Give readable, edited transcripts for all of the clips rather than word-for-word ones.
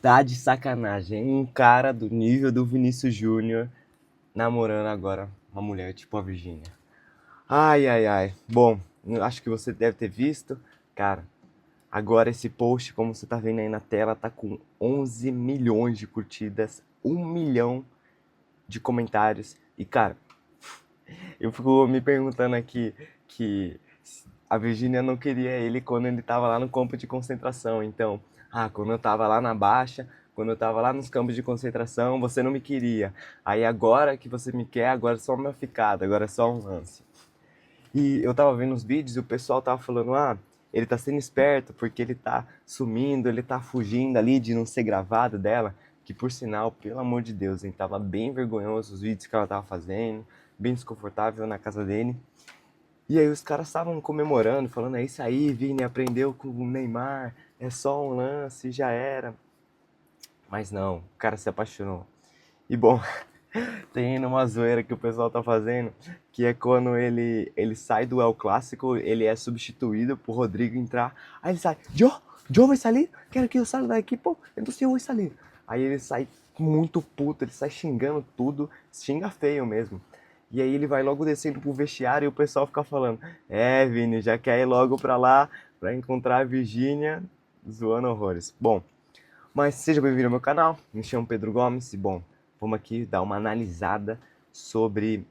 Tá de sacanagem. Um cara do nível do Vinícius Júnior namorando agora uma mulher tipo a Virgínia. Ai, ai, ai. Bom, eu acho que você deve ter visto. Cara, agora esse post, como você tá vendo aí na tela, tá com 11 milhões de curtidas, 1 milhão de comentários. E, cara, eu fico me perguntando aqui que a Virgínia não queria ele quando ele tava lá no campo de concentração. Então, quando eu tava lá na Baixa, quando eu tava lá nos campos de concentração, você não me queria. Aí agora que você me quer, agora é só uma ficada, agora é só um lance. E eu tava vendo os vídeos e o pessoal tava falando, ele tá sendo esperto porque ele tá sumindo, ele tá fugindo ali de não ser gravado dela. Que por sinal, pelo amor de Deus, hein, tava bem vergonhoso os vídeos que ela tava fazendo, bem desconfortável na casa dele. E aí os caras estavam comemorando, falando, é isso aí, Vini, aprendeu com o Neymar, é só um lance, já era. Mas não, o cara se apaixonou. E bom, tem uma zoeira que o pessoal tá fazendo, que é quando ele sai do El Clássico, ele é substituído por Rodrigo entrar, aí ele sai, Joe vai sair? Quero que eu saia da equipe, pô, então eu vou sair. Aí ele sai muito puto, ele sai xingando tudo, xinga feio mesmo. E aí ele vai logo descendo pro vestiário e o pessoal fica falando, Vini, já quer ir logo pra lá, pra encontrar a Virgínia, zoando horrores. Bom, mas seja bem-vindo ao meu canal, me chamo Pedro Gomes e bom, vamos aqui dar uma analisada sobre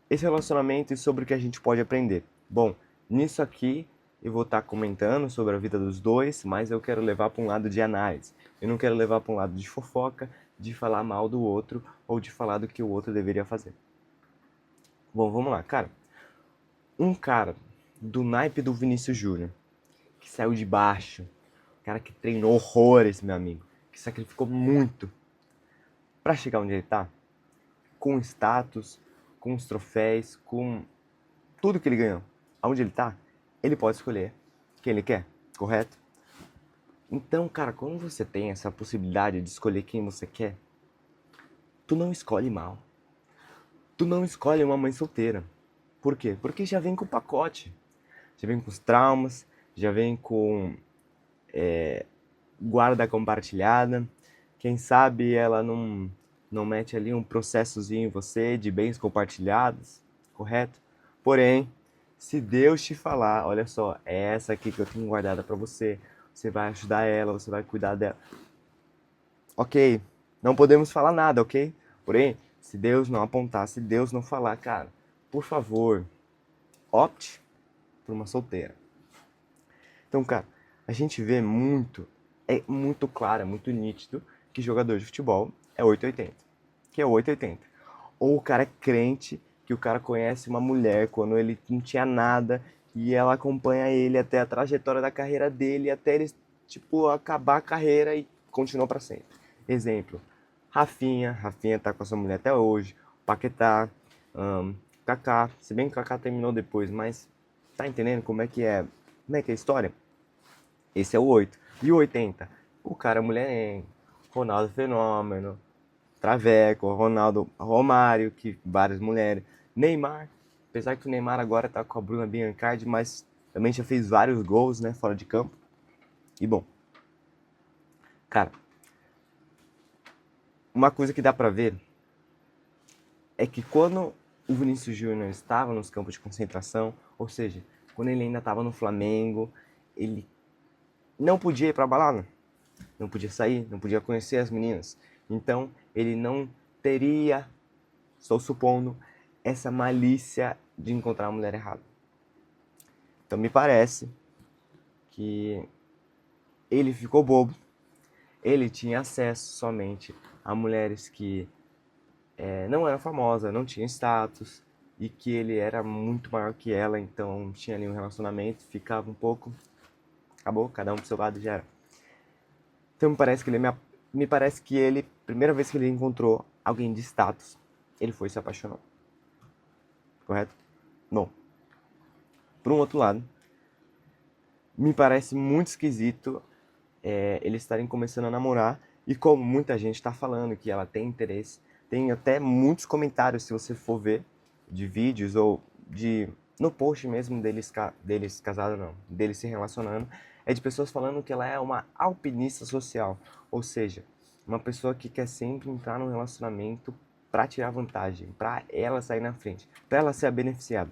esse relacionamento e sobre o que a gente pode aprender. Bom, nisso aqui eu vou estar comentando sobre a vida dos dois, mas eu quero levar para um lado de análise. Eu não quero levar para um lado de fofoca, de falar mal do outro ou de falar do que o outro deveria fazer. Bom, vamos lá, cara. Um cara do naipe do Vinícius Júnior, que saiu de baixo, cara que treinou horrores, meu amigo, que sacrificou muito para chegar onde ele tá, com status, com os troféus, com tudo que ele ganhou. Aonde ele tá, ele pode escolher quem ele quer, correto? Então, cara, quando você tem essa possibilidade de escolher quem você quer, tu não escolhe mal. Tu não escolhe uma mãe solteira. Por quê? Porque já vem com o pacote. Já vem com os traumas, já vem com guarda compartilhada. Quem sabe ela não mete ali um processozinho em você de bens compartilhados, correto? Porém, se Deus te falar, olha só, é essa aqui que eu tenho guardada para você, você vai ajudar ela, você vai cuidar dela. Ok, não podemos falar nada, ok? Porém, se Deus não apontar, se Deus não falar, cara, por favor, opte por uma solteira. Então, cara, a gente vê muito, é muito claro, é muito nítido que jogador de futebol é 880. Que é 880. Ou o cara é crente, que o cara conhece uma mulher quando ele não tinha nada e ela acompanha ele até a trajetória da carreira dele, até ele, tipo, acabar a carreira e continuar para sempre. Exemplo, Rafinha tá com essa mulher até hoje, Paquetá, Kaká, se bem que o Kaká terminou depois, mas tá entendendo como é que é a história? Esse é o 8. E o 80? O cara é mulherengo, Ronaldo Fenômeno, Traveco, Ronaldo Romário, que várias mulheres. Neymar, apesar que o Neymar agora tá com a Bruna Biancardi, mas também já fez vários gols, né, fora de campo. E bom, cara, uma coisa que dá pra ver é que quando o Vinícius Júnior estava nos campos de concentração, ou seja, quando ele ainda estava no Flamengo, ele não podia ir pra balada, não podia sair, não podia conhecer as meninas. Então, ele não teria, estou supondo, essa malícia de encontrar a mulher errada. Então, me parece que ele ficou bobo. Ele tinha acesso somente a mulheres que não eram famosas, não tinham status, e que ele era muito maior que ela, então tinha ali um relacionamento, ficava um pouco, acabou, cada um pro seu lado e já era. Então me parece que ele, primeira vez que ele encontrou alguém de status, ele foi e se apaixonou. Correto? Bom, por um outro lado, me parece muito esquisito eles estarem começando a namorar e como muita gente está falando que ela tem interesse, tem até muitos comentários se você for ver de vídeos ou de no post mesmo deles casados não, deles se relacionando, é de pessoas falando que ela é uma alpinista social, ou seja, Uma pessoa que quer sempre entrar num relacionamento pra tirar vantagem, pra ela sair na frente, pra ela ser a beneficiada.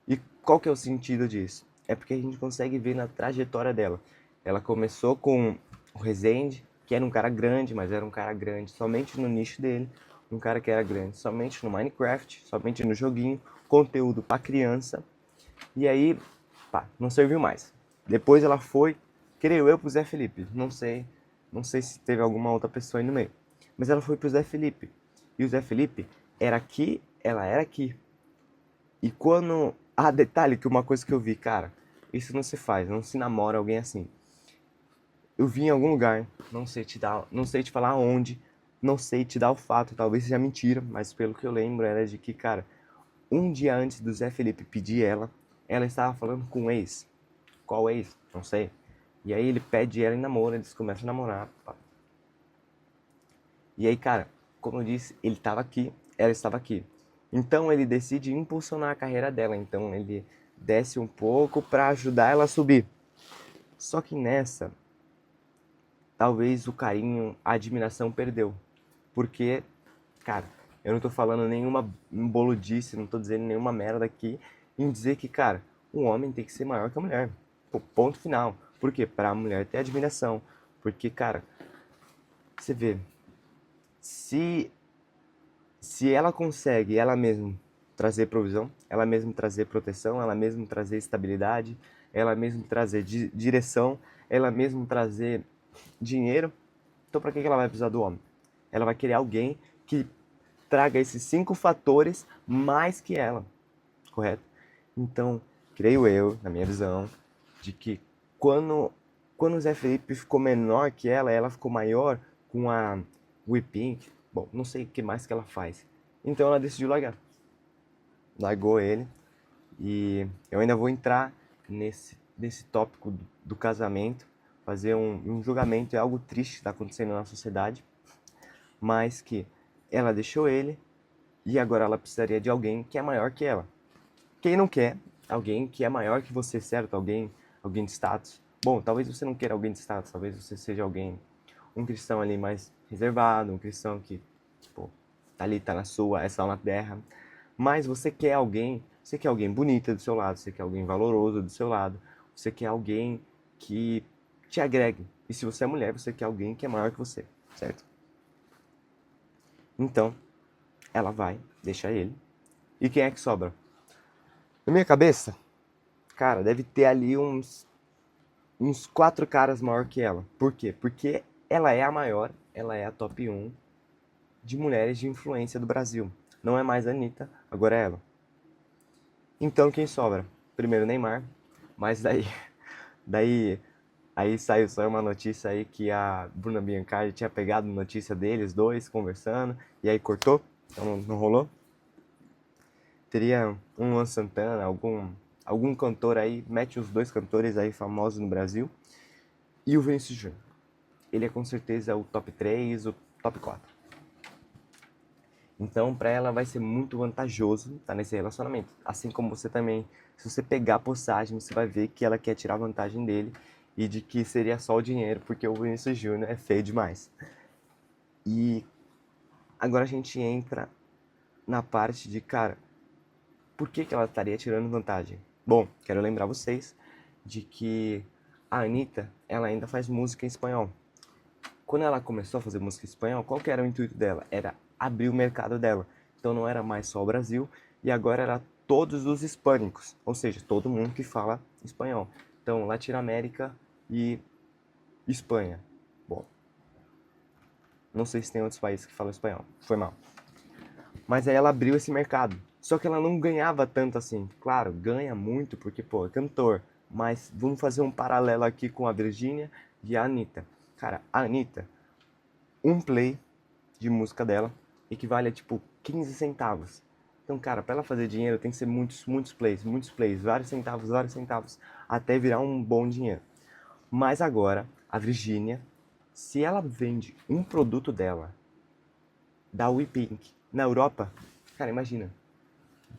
E qual que é o sentido disso? É porque a gente consegue ver na trajetória dela. Ela começou com o Rezende, que era um cara grande, mas era um cara grande somente no nicho dele. Um cara que era grande somente no Minecraft, somente no joguinho, conteúdo para criança. E aí, pá, não serviu mais. Depois ela foi, creio eu, pro Zé Felipe. Não sei se teve alguma outra pessoa aí no meio. Mas ela foi pro Zé Felipe. E o Zé Felipe era aqui, ela era aqui. E quando. Ah, detalhe que uma coisa que eu vi, cara, isso não se faz, não se namora alguém assim. Eu vi em algum lugar, não sei te falar onde, não sei te dar o fato, talvez seja mentira, mas pelo que eu lembro era de que, cara, um dia antes do Zé Felipe pedir ela estava falando com um ex. Qual ex? Não sei. E aí ele pede ela em namoro, eles começam a namorar. Pá. E aí, cara, como eu disse, ele estava aqui, ela estava aqui. Então ele decide impulsionar a carreira dela. Então ele desce um pouco para ajudar ela a subir. Só que nessa, talvez o carinho, a admiração perdeu. Porque, cara, eu não tô falando nenhuma boludice, não tô dizendo nenhuma merda aqui em dizer que, cara, um homem tem que ser maior que a mulher. Pô, ponto final. Por quê? Pra mulher ter admiração. Porque, cara, você vê, se se ela consegue ela mesma trazer provisão, ela mesma trazer proteção, ela mesma trazer estabilidade, ela mesma trazer direção, ela mesma trazer dinheiro, então para que ela vai precisar do homem? Ela vai querer alguém que traga esses 5 fatores mais que ela, correto? Então, creio eu, na minha visão, de que quando, quando o Zé Felipe ficou menor que ela ficou maior com a Pink. Bom, não sei o que mais que ela faz. Então ela decidiu largar. Largou ele. E eu ainda vou entrar nesse tópico do casamento, fazer um julgamento. É algo triste que está acontecendo na sociedade, mas que ela deixou ele e agora ela precisaria de alguém que é maior que ela. Quem não quer alguém que é maior que você, certo? Alguém de status. Bom, talvez você não queira alguém de status, talvez você seja um cristão ali mais reservado, um cristão que, tipo, tá ali, tá na sua, é sal na terra. Mas você quer alguém bonita do seu lado, você quer alguém valoroso do seu lado, você quer alguém que te agregue. E se você é mulher, você quer alguém que é maior que você, certo? Então, ela vai, deixa ele. E quem é que sobra? Na minha cabeça, cara, deve ter ali uns 4 caras maior que ela. Por quê? Porque ela é a maior, ela é a top 1 de mulheres de influência do Brasil. Não é mais a Anitta, agora é ela. Então quem sobra? Primeiro Neymar, mas daí aí saiu uma notícia aí que a Bruna Biancardi tinha pegado notícia deles dois conversando e aí cortou, então não rolou. Teria um Luan Santana, algum cantor aí, mete os 2 cantores aí famosos no Brasil e o Vinícius Júnior. Ele é com certeza o top 3, o top 4. Então, para ela vai ser muito vantajoso estar nesse relacionamento. Assim como você também, se você pegar a postagem, você vai ver que ela quer tirar vantagem dele e de que seria só o dinheiro, porque o Vinícius Júnior é feio demais. E agora a gente entra na parte de, cara, por que ela estaria tirando vantagem? Bom, quero lembrar vocês de que a Anitta, ela ainda faz música em espanhol. Quando ela começou a fazer música em espanhol, qual que era o intuito dela? Era abrir o mercado dela. Então não era mais só o Brasil, e agora era todos os hispânicos, ou seja, todo mundo que fala espanhol. Então, Latinoamérica e Espanha. Bom, não sei se tem outros países que falam espanhol, foi mal. Mas aí ela abriu esse mercado. Só que ela não ganhava tanto assim. Claro, ganha muito porque, pô, é cantor. Mas vamos fazer um paralelo aqui com a Virgínia e a Anitta. Cara, a Anitta, um play de música dela equivale a tipo 15 centavos. Então, cara, para ela fazer dinheiro tem que ser muitos plays, vários centavos, até virar um bom dinheiro. Mas agora, a Virgínia, se ela vende um produto dela, da WePink, na Europa, cara, imagina.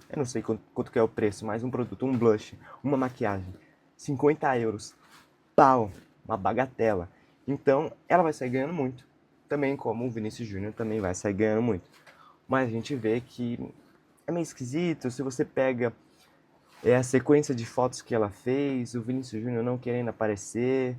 Eu não sei quanto que é o preço, mas um produto, um blush, uma maquiagem, 50 euros, pau, uma bagatela. Então, ela vai sair ganhando muito. Também como o Vinícius Júnior também vai sair ganhando muito. Mas a gente vê que é meio esquisito. Se você pega a sequência de fotos que ela fez, o Vinícius Júnior não querendo aparecer.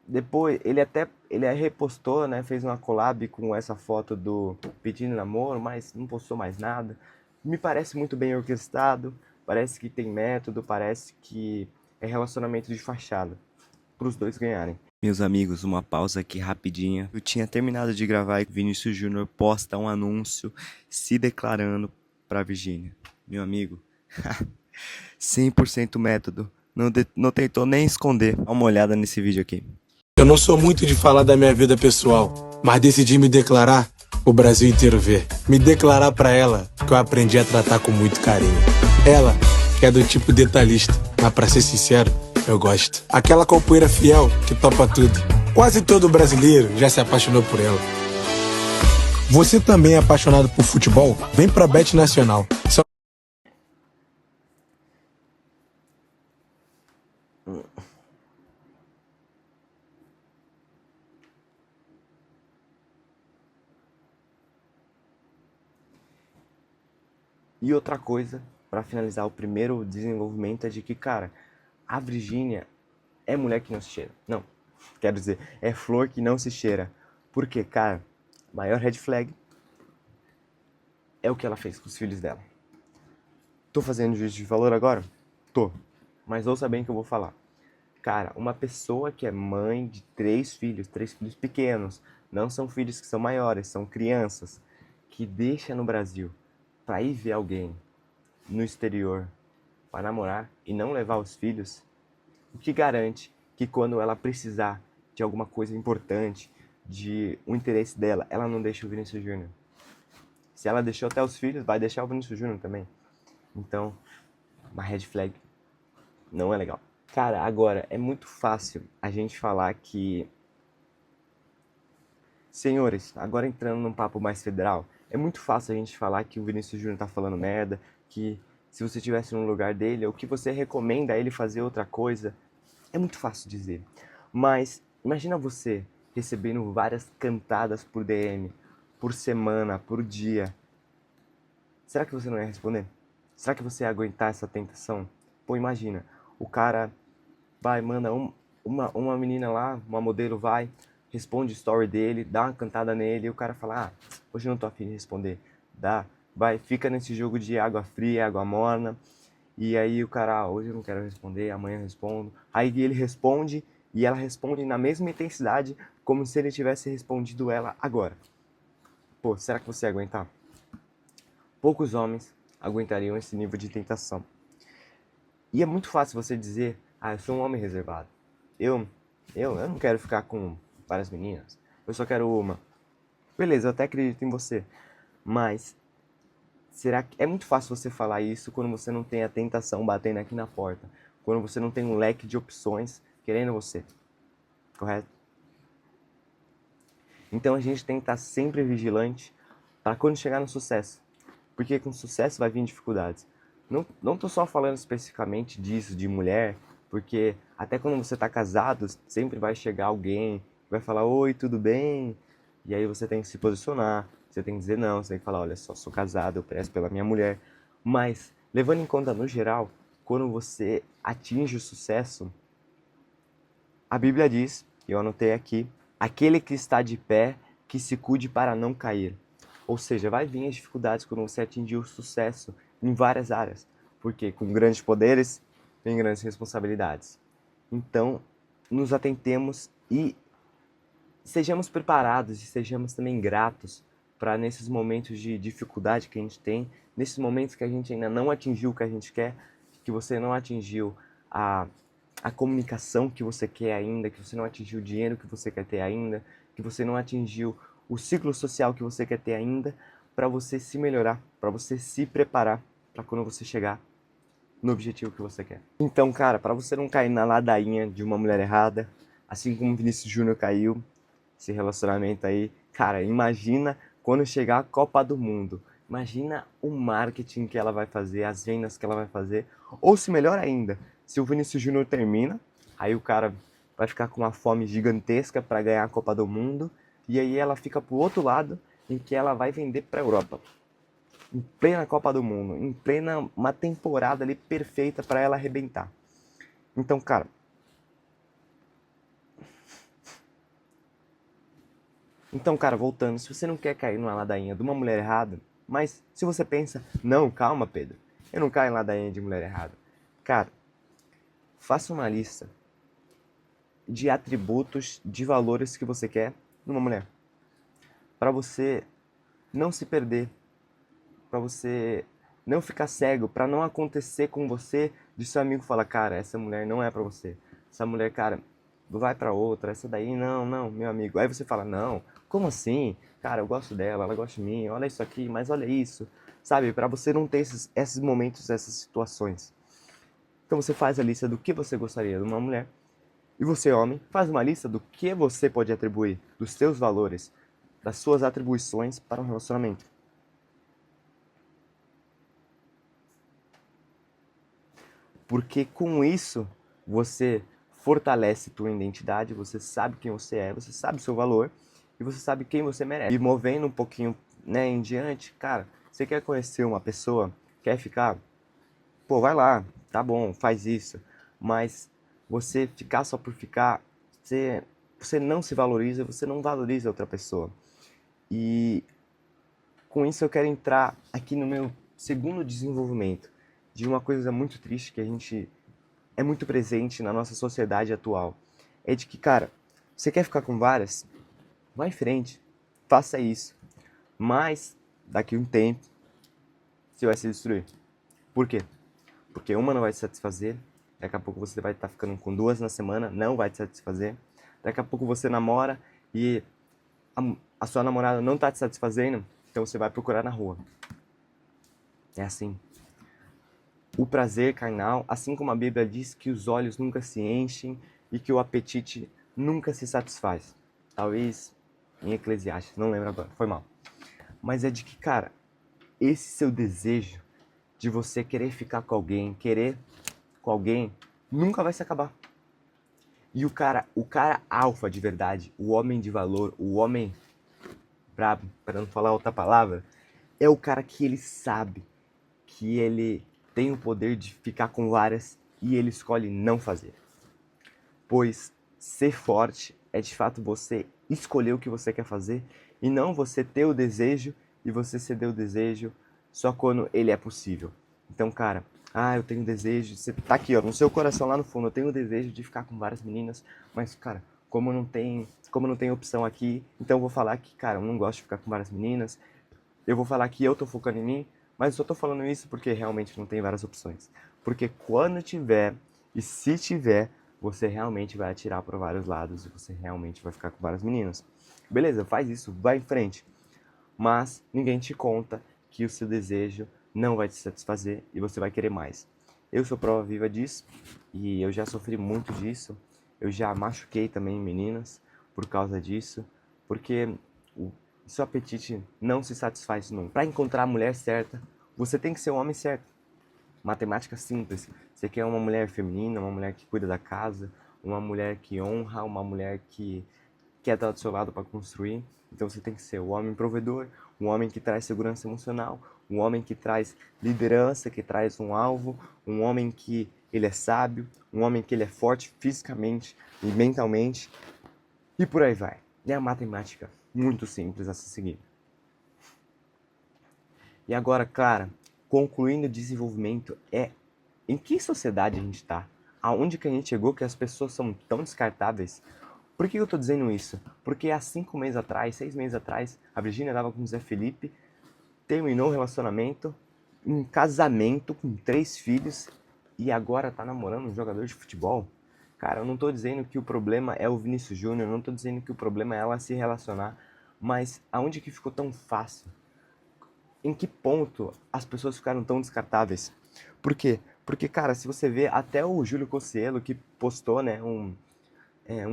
Depois, ele repostou, né? Fez uma collab com essa foto do pedindo namoro, mas não postou mais nada. Me parece muito bem orquestrado, parece que tem método, parece que é relacionamento de fachada, para os dois ganharem. Meus amigos, uma pausa aqui rapidinha. Eu tinha terminado de gravar e Vinícius Júnior posta um anúncio se declarando para Virgínia. Meu amigo, 100% método. Não tentou nem esconder. Dá uma olhada nesse vídeo aqui. Eu não sou muito de falar da minha vida pessoal, mas decidi me declarar, o Brasil inteiro ver. Me declarar pra ela, que eu aprendi a tratar com muito carinho. Ela, que é do tipo detalhista, mas pra ser sincero, eu gosto. Aquela companheira fiel, que topa tudo. Quase todo brasileiro já se apaixonou por ela. Você também é apaixonado por futebol? Vem pra Bet Nacional. E outra coisa, para finalizar o primeiro desenvolvimento, é de que, cara, a Virgínia é mulher que não se cheira. Não, quero dizer, é flor que não se cheira. Porque, cara, maior red flag é o que ela fez com os filhos dela. Tô fazendo juízo de valor agora? Tô. Mas ouça bem o que eu vou falar. Cara, uma pessoa que é mãe de três filhos pequenos, não são filhos que são maiores, são crianças, que deixa no Brasil pra ir ver alguém no exterior para namorar e não levar os filhos, o que garante que quando ela precisar de alguma coisa importante, de um interesse dela, ela não deixa o Vinícius Júnior? Se ela deixou até os filhos, vai deixar o Vinícius Júnior também. Então, uma red flag não é legal. Cara, agora, é muito fácil a gente falar que... Senhores, agora entrando num papo mais federal, é muito fácil a gente falar que o Vinícius Júnior tá falando merda, que se você estivesse no lugar dele, ou que você recomenda a ele fazer outra coisa, é muito fácil dizer. Mas imagina você recebendo várias cantadas por DM, por semana, por dia. Será que você não ia responder? Será que você ia aguentar essa tentação? Pô, imagina, o cara vai, manda uma menina lá, uma modelo vai, responde o story dele, dá uma cantada nele, e o cara fala, hoje eu não tô afim de responder. Vai, fica nesse jogo de água fria, água morna, e aí o cara, hoje eu não quero responder, amanhã eu respondo. Aí ele responde, e ela responde na mesma intensidade, como se ele tivesse respondido ela agora. Pô, será que você ia aguentar? Poucos homens aguentariam esse nível de tentação. E é muito fácil você dizer, eu sou um homem reservado. Eu não quero ficar com várias meninas. Eu só quero uma. Beleza, eu até acredito em você. Mas será que é muito fácil você falar isso quando você não tem a tentação batendo aqui na porta? Quando você não tem um leque de opções querendo você. Correto? Então a gente tem que estar sempre vigilante para quando chegar no sucesso. Porque com sucesso vai vir dificuldades. Não tô só falando especificamente disso, de mulher, porque até quando você tá casado, sempre vai chegar alguém, vai falar, oi, tudo bem? E aí você tem que se posicionar, você tem que dizer não, você tem que falar, olha só, sou casado, eu prezo pela minha mulher. Mas, levando em conta no geral, quando você atinge o sucesso, a Bíblia diz, e eu anotei aqui, aquele que está de pé, que se cuide para não cair. Ou seja, vai vir as dificuldades quando você atingir o sucesso em várias áreas. Porque com grandes poderes, vem grandes responsabilidades. Então, nos atentemos e sejamos preparados e sejamos também gratos para nesses momentos de dificuldade que a gente tem, nesses momentos que a gente ainda não atingiu o que a gente quer, que você não atingiu a comunicação que você quer ainda, que você não atingiu o dinheiro que você quer ter ainda, que você não atingiu o ciclo social que você quer ter ainda, para você se melhorar, para você se preparar para quando você chegar no objetivo que você quer. Então, cara, para você não cair na ladainha de uma mulher errada, assim como o Vinícius Júnior caiu, esse relacionamento aí, cara, imagina quando chegar a Copa do Mundo. Imagina o marketing que ela vai fazer, as vendas que ela vai fazer. Ou se melhor ainda, se o Vinícius Júnior termina, aí o cara vai ficar com uma fome gigantesca para ganhar a Copa do Mundo, e aí ela fica pro outro lado, em que ela vai vender para a Europa. Em plena Copa do Mundo, em plena uma temporada ali perfeita para ela arrebentar. Então, cara, voltando, se você não quer cair numa ladainha de uma mulher errada, mas se você pensa, não, calma, Pedro, eu não caio em ladainha de mulher errada. Cara, faça uma lista de atributos, de valores que você quer numa mulher. Para você não se perder, para você não ficar cego, para não acontecer com você de seu amigo falar, cara, essa mulher não é para você. Essa mulher, cara, vai para outra, essa daí não, meu amigo. Aí você fala, não, como assim? Cara, eu gosto dela, ela gosta de mim, olha isso aqui, mas olha isso. Sabe, para você não ter esses momentos, essas situações. Então você faz a lista do que você gostaria de uma mulher. E você, homem, faz uma lista do que você pode atribuir, dos seus valores, das suas atribuições para um relacionamento. Porque com isso você fortalece tua identidade, você sabe quem você é, você sabe o seu valor e você sabe quem você merece. E movendo um pouquinho, né, em diante, cara, você quer conhecer uma pessoa, quer ficar, pô, vai lá, tá bom, faz isso. Mas você ficar só por ficar, você não se valoriza, você não valoriza outra pessoa. E com isso eu quero entrar aqui no meu segundo desenvolvimento de uma coisa muito triste que a gente é muito presente na nossa sociedade atual. É de que, cara, você quer ficar com várias? Vai em frente, faça isso. Mas daqui a um tempo você vai se destruir. Por quê? Porque uma não vai te satisfazer, daqui a pouco você vai estar ficando com 2 na semana, não vai te satisfazer. Daqui a pouco você namora e a sua namorada não está te satisfazendo, então você vai procurar na rua. É assim. O prazer carnal, assim como a Bíblia diz que os olhos nunca se enchem e que o apetite nunca se satisfaz. Talvez em Eclesiastes, não lembro agora, foi mal. Mas é de que, cara, esse seu desejo de você querer ficar com alguém, querer com alguém, nunca vai se acabar. E o cara alfa de verdade, o homem de valor, o homem brabo, para não falar outra palavra, é o cara que ele sabe que ele tem o poder de ficar com várias e ele escolhe não fazer. Pois ser forte é de fato você escolher o que você quer fazer e não você ter o desejo e você ceder o desejo só quando ele é possível. Então, cara, eu tenho desejo, você tá aqui, ó, no seu coração lá no fundo, eu tenho desejo de ficar com várias meninas, mas, cara, como não tem opção aqui, então eu vou falar que, cara, eu não gosto de ficar com várias meninas, eu vou falar que eu tô focando em mim, mas eu só tô falando isso porque realmente não tem várias opções. Porque quando tiver, e se tiver, você realmente vai atirar para vários lados e você realmente vai ficar com várias meninas. Beleza, faz isso, vai em frente. Mas ninguém te conta que o seu desejo não vai te satisfazer e você vai querer mais. Eu sou prova viva disso e eu já sofri muito disso. Eu já machuquei também meninas por causa disso, porque o seu apetite não se satisfaz nunca. Para encontrar a mulher certa, você tem que ser o homem certo. Matemática simples. Você quer uma mulher feminina, uma mulher que cuida da casa, uma mulher que honra, uma mulher que quer estar do seu lado para construir. Então você tem que ser o homem provedor, um homem que traz segurança emocional, um homem que traz liderança, que traz um alvo, um homem que ele é sábio, um homem que ele é forte fisicamente e mentalmente. E por aí vai. É a matemática muito simples a se seguir. E agora, Clara, concluindo o desenvolvimento, em que sociedade a gente está? Aonde que a gente chegou que as pessoas são tão descartáveis? Por que eu tô dizendo isso? Porque há 5 meses atrás, 6 meses atrás, a Virgínia estava com o Zé Felipe, terminou o relacionamento, um casamento com 3 filhos e agora tá namorando um jogador de futebol. Cara, eu não tô dizendo que o problema é o Vinícius Júnior, não tô dizendo que o problema é ela se relacionar, mas aonde que ficou tão fácil? Em que ponto as pessoas ficaram tão descartáveis? Por quê? Porque, cara, se você vê até o Júlio Cocielo que postou, né, um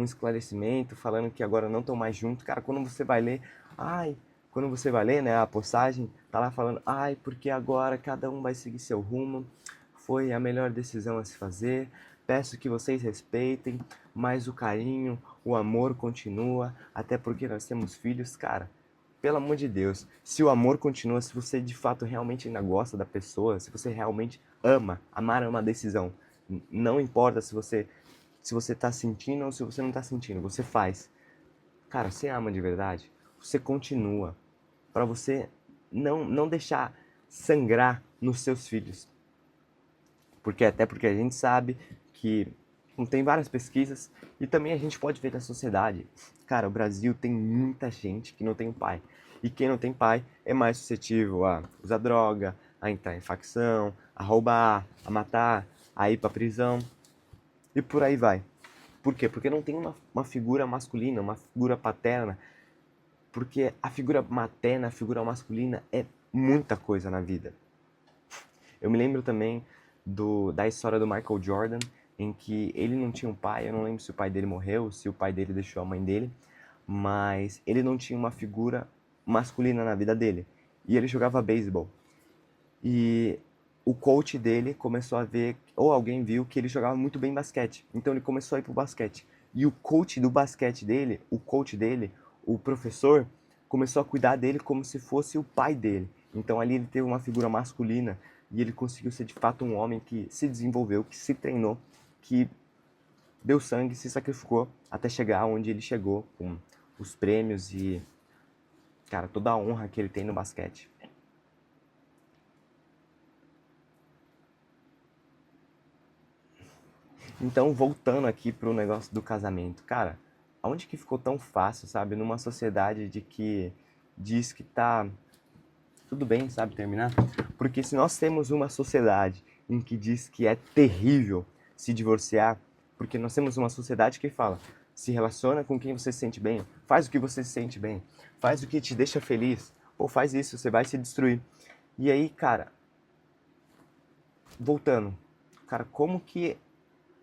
esclarecimento falando que agora não estão mais juntos, cara, quando você vai ler, né, a postagem, tá lá falando, porque agora cada um vai seguir seu rumo, foi a melhor decisão a se fazer, peço que vocês respeitem, mas o carinho, o amor continua, até porque nós temos filhos, cara. Pelo amor de Deus, se o amor continua, se você de fato realmente ainda gosta da pessoa, se você realmente ama, amar é uma decisão. Não importa se você tá sentindo ou se você não tá sentindo, você faz. Cara, você ama de verdade, você continua para você não deixar sangrar nos seus filhos. Até porque a gente sabe que tem várias pesquisas e também a gente pode ver na sociedade. Cara, o Brasil tem muita gente que não tem pai. E quem não tem pai é mais suscetível a usar droga, a entrar em facção, a roubar, a matar, a ir pra prisão e por aí vai. Por quê? Porque não tem uma figura masculina, uma figura paterna. Porque a figura materna, a figura masculina é muita coisa na vida. Eu me lembro também da história do Michael Jordan, em que ele não tinha um pai, eu não lembro se o pai dele morreu, se o pai dele deixou a mãe dele, mas ele não tinha uma figura masculina na vida dele. E ele jogava beisebol. E o coach dele começou a ver, ou alguém viu que ele jogava muito bem basquete. Então ele começou a ir pro basquete. E o coach do basquete dele, o professor, começou a cuidar dele como se fosse o pai dele. Então ali ele teve uma figura masculina e ele conseguiu ser de fato um homem que se desenvolveu, que se treinou, que deu sangue, se sacrificou até chegar onde ele chegou, com os prêmios e, cara, toda a honra que ele tem no basquete. Então, voltando aqui pro negócio do casamento, cara, aonde que ficou tão fácil, sabe? Numa sociedade de que diz que tá tudo bem, sabe, terminar? Porque se nós temos uma sociedade em que diz que é terrível se divorciar, porque nós temos uma sociedade que fala, se relaciona com quem você se sente bem, faz o que você se sente bem, faz o que te deixa feliz, ou faz isso, você vai se destruir. E aí, cara, voltando, cara, como que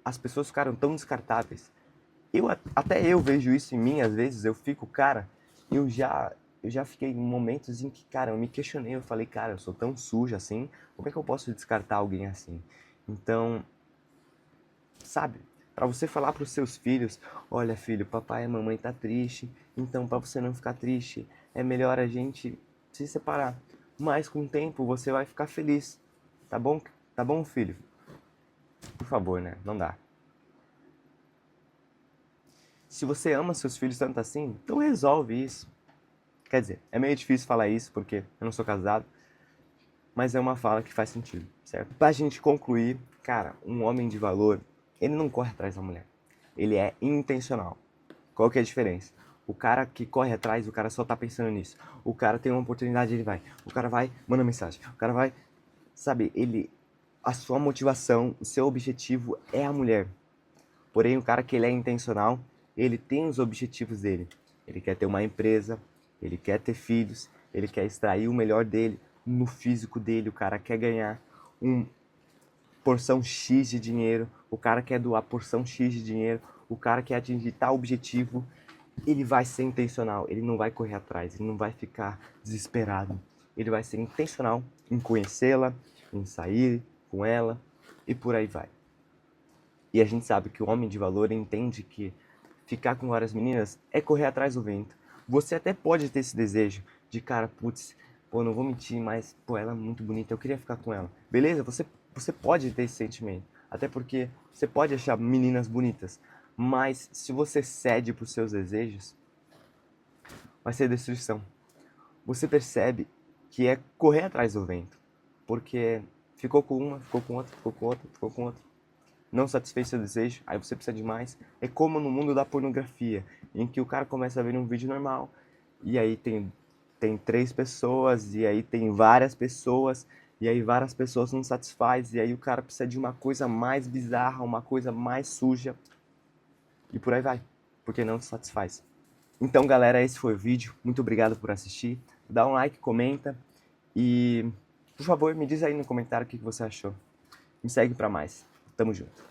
as pessoas ficaram tão descartáveis? Até eu vejo isso em mim, às vezes eu fico, cara, eu já fiquei em momentos em que, cara, eu me questionei, eu falei, cara, eu sou tão suja assim, como é que eu posso descartar alguém assim? Então, sabe, para você falar para os seus filhos, olha filho, papai e mamãe tá triste, então para você não ficar triste, é melhor a gente se separar. Mas com o tempo você vai ficar feliz, tá bom? Tá bom, filho? Por favor, né? Não dá. Se você ama seus filhos tanto assim, então resolve isso. Quer dizer, é meio difícil falar isso porque eu não sou casado, mas é uma fala que faz sentido, certo? Pra gente concluir, cara, um homem de valor, ele não corre atrás da mulher. Ele é intencional. Qual que é a diferença? O cara que corre atrás, o cara só tá pensando nisso. O cara tem uma oportunidade, ele vai. O cara vai, manda mensagem. O cara vai, sabe, a sua motivação, o seu objetivo é a mulher. Porém, o cara que ele é intencional, ele tem os objetivos dele. Ele quer ter uma empresa, ele quer ter filhos, ele quer extrair o melhor dele no físico dele, o cara quer ganhar uma porção X de dinheiro, o cara quer doar porção X de dinheiro, o cara quer atingir tal objetivo, ele vai ser intencional, ele não vai correr atrás, ele não vai ficar desesperado. Ele vai ser intencional em conhecê-la, em sair com ela e por aí vai. E a gente sabe que o homem de valor entende que ficar com várias meninas é correr atrás do vento. Você até pode ter esse desejo de, cara, putz, pô, não vou mentir, mas, pô, ela é muito bonita, eu queria ficar com ela. Beleza? Você pode ter esse sentimento. Até porque você pode achar meninas bonitas. Mas se você cede para os seus desejos, vai ser destruição. Você percebe que é correr atrás do vento. Porque ficou com uma, ficou com outra, ficou com outra, ficou com outra. Não satisfez seu desejo, aí você precisa de mais. É como no mundo da pornografia, em que o cara começa a ver um vídeo normal, e aí tem 3 pessoas, e aí tem várias pessoas, e aí várias pessoas não satisfaz, e aí o cara precisa de uma coisa mais bizarra, uma coisa mais suja, e por aí vai, porque não se satisfaz. Então, galera, esse foi o vídeo. Muito obrigado por assistir. Dá um like, comenta, e por favor, me diz aí no comentário o que você achou. Me segue pra mais. Tamo junto.